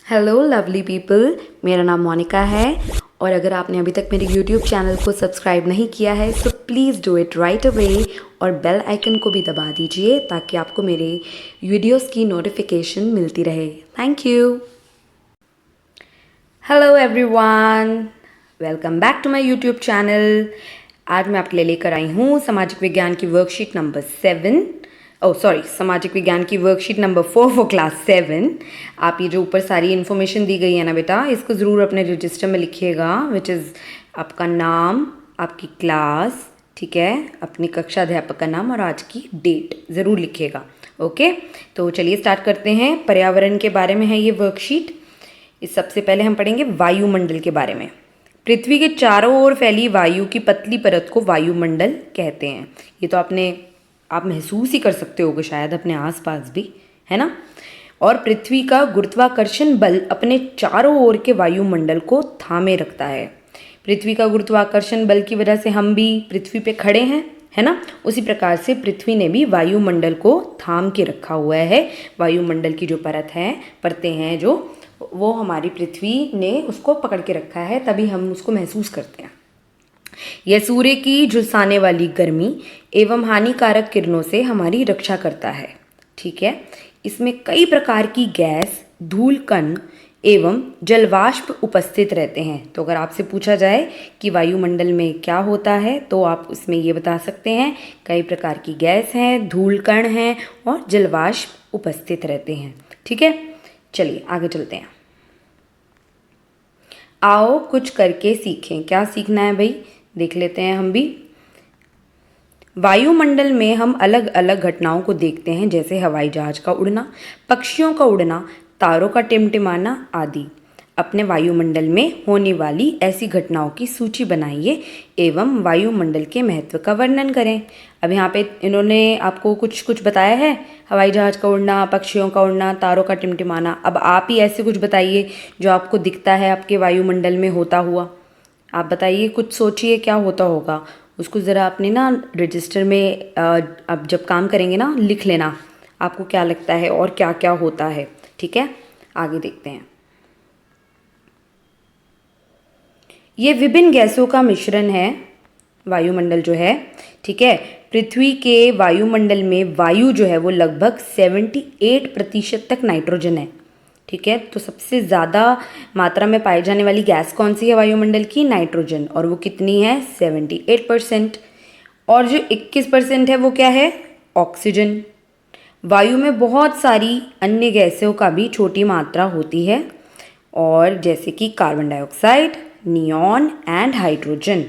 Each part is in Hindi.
हेलो लवली पीपल, मेरा नाम मोनिका है और अगर आपने अभी तक मेरे यूट्यूब चैनल को सब्सक्राइब नहीं किया है तो please do it right away और बेल आइकन को भी दबा दीजिए ताकि आपको मेरे वीडियोस की नोटिफिकेशन मिलती रहे। Thank you. Hello everyone, welcome back to my YouTube channel. आज मैं आपके लिए लेकर आई हूँ सामाजिक विज्ञान की वर्कशीट नंबर 7। सामाजिक विज्ञान की वर्कशीट नंबर 4 फॉर क्लास 7। आप ये जो ऊपर सारी इन्फॉर्मेशन दी गई है ना बेटा, इसको ज़रूर अपने रजिस्टर में लिखिएगा, विच इज़ आपका नाम, आपकी क्लास, ठीक है, अपनी कक्षा अध्यापक का नाम और आज की डेट ज़रूर लिखिएगा। ओके, तो चलिए स्टार्ट करते हैं। पर्यावरण के बारे में है ये वर्कशीट। इस सबसे पहले हम पढ़ेंगे वायुमंडल के बारे में। पृथ्वी के चारों ओर फैली वायु की पतली परत को वायुमंडल कहते हैं। ये तो आप महसूस ही कर सकते होगे शायद अपने आसपास भी, है ना। और पृथ्वी का गुरुत्वाकर्षण बल अपने चारों ओर के वायुमंडल को थामे रखता है। पृथ्वी का गुरुत्वाकर्षण बल की वजह से हम भी पृथ्वी पे खड़े हैं, है ना। उसी प्रकार से पृथ्वी ने भी वायुमंडल को थाम के रखा हुआ है। वायुमंडल की जो परतें हैं जो वो हमारी पृथ्वी ने उसको पकड़ के रखा है, तभी हम उसको महसूस करते हैं। यह सूर्य की झुलसाने वाली गर्मी एवं हानिकारक किरणों से हमारी रक्षा करता है, ठीक है। इसमें कई प्रकार की गैस, धूल कण एवं जलवाष्प उपस्थित रहते हैं। तो अगर आपसे पूछा जाए कि वायुमंडल में क्या होता है तो आप उसमें ये बता सकते हैं, कई प्रकार की गैस हैं, धूल कण हैं और जलवाष्प उपस्थित रहते हैं, ठीक है। चलिए आगे चलते हैं। आओ कुछ करके सीखें। क्या सीखना है भाई, देख लेते हैं हम भी। वायुमंडल में हम अलग अलग घटनाओं को देखते हैं, जैसे हवाई जहाज का उड़ना, पक्षियों का उड़ना, तारों का टिमटिमाना आदि। अपने वायुमंडल में होने वाली ऐसी घटनाओं की सूची बनाइए एवं वायुमंडल के महत्व का वर्णन करें। अब यहाँ पे इन्होंने आपको कुछ कुछ बताया है, हवाई जहाज का उड़ना, पक्षियों का उड़ना, तारों का टिमटिमाना। अब आप ही ऐसे कुछ बताइए जो आपको दिखता है आपके वायुमंडल में होता हुआ। आप बताइए, कुछ सोचिए क्या होता होगा। उसको ज़रा अपने ना रजिस्टर में अब जब काम करेंगे ना लिख लेना, आपको क्या लगता है और क्या क्या होता है, ठीक है। आगे देखते हैं। ये विभिन्न गैसों का मिश्रण है वायुमंडल जो है, ठीक है। पृथ्वी के वायुमंडल में वायु जो है वो लगभग 78% तक नाइट्रोजन है, ठीक है। तो सबसे ज़्यादा मात्रा में पाई जाने वाली गैस कौन सी है वायुमंडल की? नाइट्रोजन। और वो कितनी है? 78%। और जो 21% है वो क्या है? ऑक्सीजन। वायु में बहुत सारी अन्य गैसों का भी छोटी मात्रा होती है, और जैसे कि carbon dioxide, neon and hydrogen.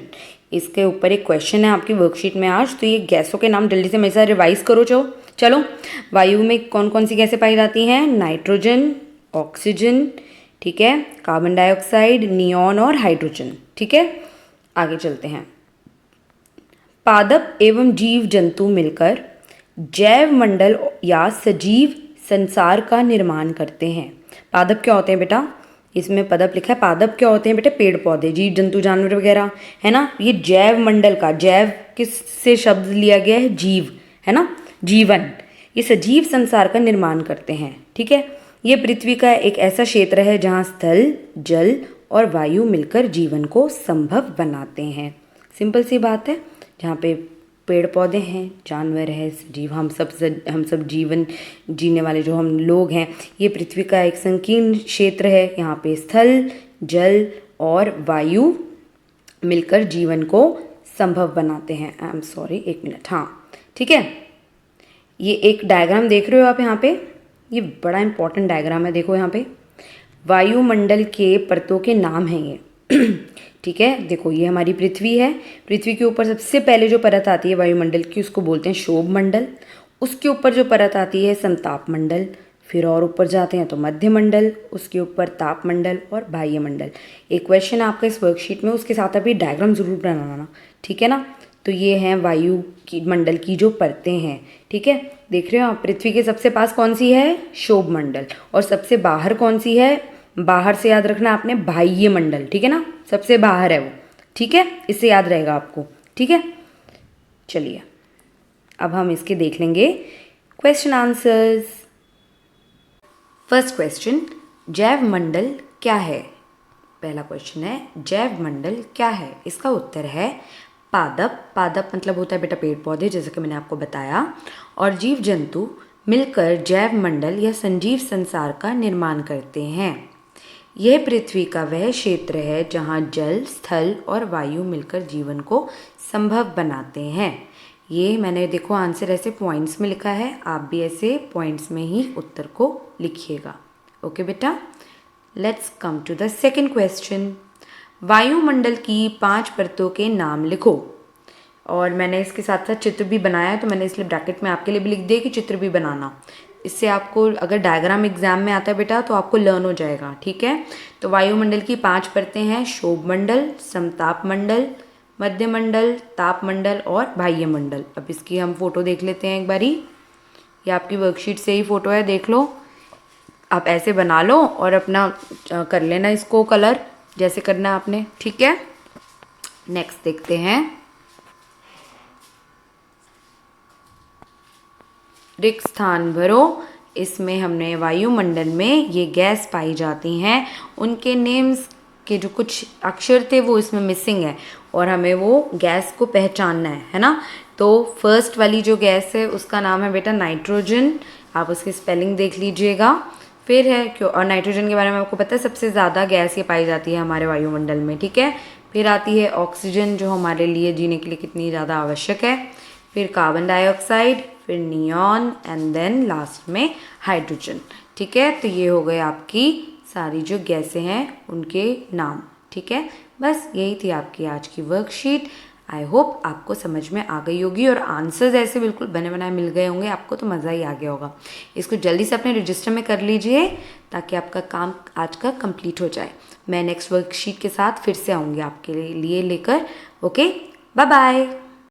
इसके ऊपर एक क्वेश्चन है आपकी वर्कशीट में आज, तो ये गैसों के नाम जल्दी से मेरे साथ रिवाइज करो। चलो, वायु में कौन कौन सी गैसें पाई जाती हैं? नाइट्रोजन, ऑक्सीजन, ठीक है, कार्बन डाइऑक्साइड, नियॉन और हाइड्रोजन, ठीक है। आगे चलते हैं। पादप एवं जीव जंतु मिलकर जैव मंडल या सजीव संसार का निर्माण करते हैं। पादप क्या होते हैं बेटा? इसमें पदप लिखा है। पादप क्या होते हैं बेटा? पेड़ पौधे, जीव जंतु, जानवर वगैरह, है ना। ये जैव मंडल का, जैव किस से शब्द लिया गया है? जीव, है ना, जीवन। ये सजीव संसार का निर्माण करते हैं, ठीक है। ये पृथ्वी का एक ऐसा क्षेत्र है जहाँ स्थल, जल और वायु मिलकर जीवन को संभव बनाते हैं। सिंपल सी बात है। जहाँ पे पेड़ पौधे हैं, जानवर है, सजीव, हम सब जीवन जीने वाले जो हम लोग हैं, ये पृथ्वी का एक संकीर्ण क्षेत्र है। यहाँ पे स्थल, जल और वायु मिलकर जीवन को संभव बनाते हैं। आई एम सॉरी, एक मिनट, हाँ, ठीक है। ये एक डायग्राम देख रहे हो आप यहाँ पे, ये बड़ा इंपॉर्टेंट डायग्राम है। देखो यहाँ पे वायुमंडल के परतों के नाम हैं ये ठीक है। देखो ये हमारी पृथ्वी है। पृथ्वी के ऊपर सबसे पहले जो परत आती है वायुमंडल की उसको बोलते हैं शोभ मंडल। उसके ऊपर जो परत आती है समताप मंडल। फिर और ऊपर जाते हैं तो मध्य मंडल, उसके ऊपर ताप मंडल और बाह्य मंडल। एक क्वेश्चन है आपका इस वर्कशीट में, उसके साथ अभी डायग्राम जरूर बनाना, ठीक है ना। तो ये हैं वायु की मंडल की जो परतें हैं, ठीक है। देख रहे हो आप, पृथ्वी के सबसे पास कौन सी है? शोभ मंडल। और सबसे बाहर कौन सी है? बाहर से याद रखना आपने, बाह्य मंडल, ठीक है ना, सबसे बाहर है वो, ठीक है, इससे याद रहेगा आपको, ठीक है। चलिए अब हम इसके देख लेंगे क्वेश्चन आंसर्स। फर्स्ट क्वेश्चन, जैव मंडल क्या है? पहला क्वेश्चन है जैव मंडल क्या है? इसका उत्तर है पादप। पादप मतलब होता है बेटा पेड़ पौधे, जैसे कि मैंने आपको बताया, और जीव जंतु मिलकर जैव मंडल या संजीव संसार का निर्माण करते हैं। यह पृथ्वी का वह क्षेत्र है जहाँ जल, स्थल और वायु मिलकर जीवन को संभव बनाते हैं। ये मैंने देखो आंसर ऐसे पॉइंट्स में लिखा है, आप भी ऐसे पॉइंट्स में ही उत्तर को लिखिएगा। ओके बेटा, let's come to the second question. वायुमंडल की 5 परतों के नाम लिखो। और मैंने इसके साथ साथ चित्र भी बनाया है, तो मैंने इसलिए ब्रैकेट में आपके लिए भी लिख दिया कि चित्र भी बनाना। इससे आपको अगर डायग्राम एग्जाम में आता है बेटा तो आपको लर्न हो जाएगा, ठीक है। तो वायुमंडल की 5 परतें हैं, शोभ मंडल, समताप मंडल, मध्य मंडल, ताप मंडल और बाह्य मंडल। अब इसकी हम फोटो देख लेते हैं एक बारी। ये आपकी वर्कशीट से ही फोटो है, देख लो। आप ऐसे बना लो और अपना कर लेना इसको कलर जैसे करना आपने, ठीक है। नेक्स्ट देखते हैं, रिक्त स्थान भरो। इसमें हमने वायुमंडल में ये गैस पाई जाती हैं, उनके नेम्स के जो कुछ अक्षर थे वो इसमें मिसिंग है और हमें वो गैस को पहचानना है ना। तो फर्स्ट वाली जो गैस है उसका नाम है बेटा नाइट्रोजन, आप उसकी स्पेलिंग देख लीजिएगा। फिर है क्यों, और नाइट्रोजन के बारे में आपको पता है सबसे ज़्यादा गैस ये पाई जाती है हमारे वायुमंडल में, ठीक है। फिर आती है ऑक्सीजन जो हमारे लिए जीने के लिए कितनी ज़्यादा आवश्यक है। फिर कार्बन डाइऑक्साइड, फिर नियॉन एंड देन लास्ट में हाइड्रोजन, ठीक है। तो ये हो गए आपकी सारी जो गैसें हैं उनके नाम, ठीक है। बस यही थी आपकी आज की वर्कशीट। आई होप आपको समझ में आ गई होगी और आंसर्स ऐसे बिल्कुल बने बनाए मिल गए होंगे आपको, तो मज़ा ही आ गया होगा। इसको जल्दी से अपने रजिस्टर में कर लीजिए ताकि आपका काम आज का कंप्लीट हो जाए। मैं नेक्स्ट वर्कशीट के साथ फिर से आऊँगी आपके लिए लेकर। Okay, bye bye.